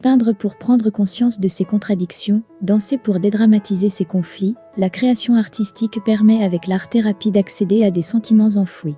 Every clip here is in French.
Peindre pour prendre conscience de ses contradictions, danser pour dédramatiser ses conflits, la création artistique permet avec l'art-thérapie d'accéder à des sentiments enfouis.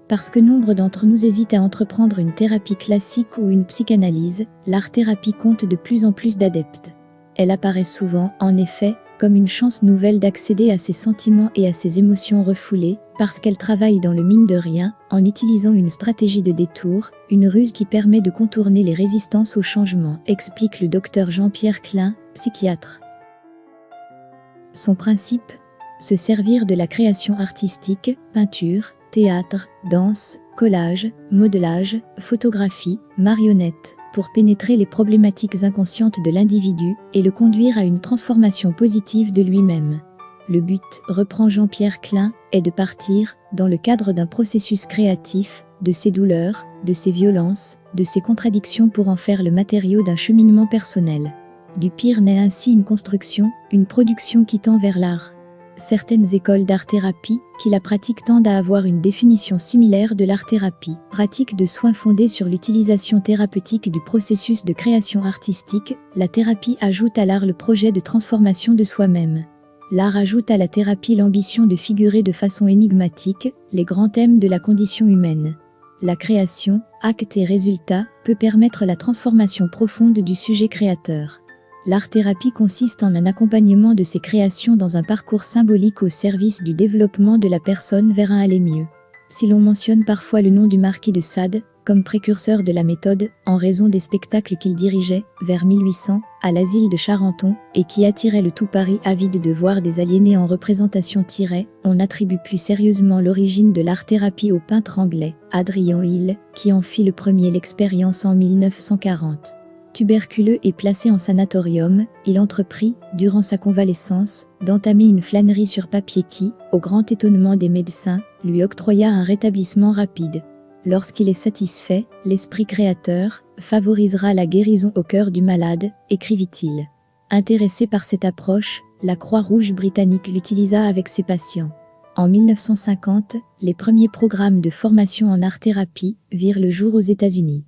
Parce que nombre d'entre nous hésitent à entreprendre une thérapie classique ou une psychanalyse, l'art-thérapie compte de plus en plus d'adeptes. Elle apparaît souvent, en effet, comme une chance nouvelle d'accéder à ses sentiments et à ses émotions refoulées, parce qu'elle travaille dans le mine de rien, en utilisant une stratégie de détour, une ruse qui permet de contourner les résistances au changement, explique le docteur Jean-Pierre Klein, psychiatre. Son principe ? Se servir de la création artistique, peinture, théâtre, danse, collage, modelage, photographie, marionnette, pour pénétrer les problématiques inconscientes de l'individu et le conduire à une transformation positive de lui-même. Le but, reprend Jean-Pierre Klein, est de partir, dans le cadre d'un processus créatif, de ses douleurs, de ses violences, de ses contradictions pour en faire le matériau d'un cheminement personnel. Du pire naît ainsi une construction, une production qui tend vers l'art. Certaines écoles d'art-thérapie, qui la pratiquent tendent à avoir une définition similaire de l'art-thérapie, pratique de soins fondée sur l'utilisation thérapeutique du processus de création artistique. La thérapie ajoute à l'art le projet de transformation de soi-même. L'art ajoute à la thérapie l'ambition de figurer de façon énigmatique les grands thèmes de la condition humaine. La création, acte et résultat, peut permettre la transformation profonde du sujet créateur. L'art-thérapie consiste en un accompagnement de ces créations dans un parcours symbolique au service du développement de la personne vers un aller mieux. Si l'on mentionne parfois le nom du marquis de Sade, comme précurseur de la méthode, en raison des spectacles qu'il dirigeait, vers 1800, à l'asile de Charenton, et qui attiraient le tout Paris avide de voir des aliénés en représentation, on attribue plus sérieusement l'origine de l'art-thérapie au peintre anglais, Adrian Hill, qui en fit le premier l'expérience en 1940. Tuberculeux et placé en sanatorium, il entreprit, durant sa convalescence, d'entamer une flânerie sur papier qui, au grand étonnement des médecins, lui octroya un rétablissement rapide. Lorsqu'il est satisfait, l'esprit créateur favorisera la guérison au cœur du malade, écrivit-il. Intéressé par cette approche, la Croix-Rouge britannique l'utilisa avec ses patients. En 1950, les premiers programmes de formation en art-thérapie virent le jour aux États-Unis.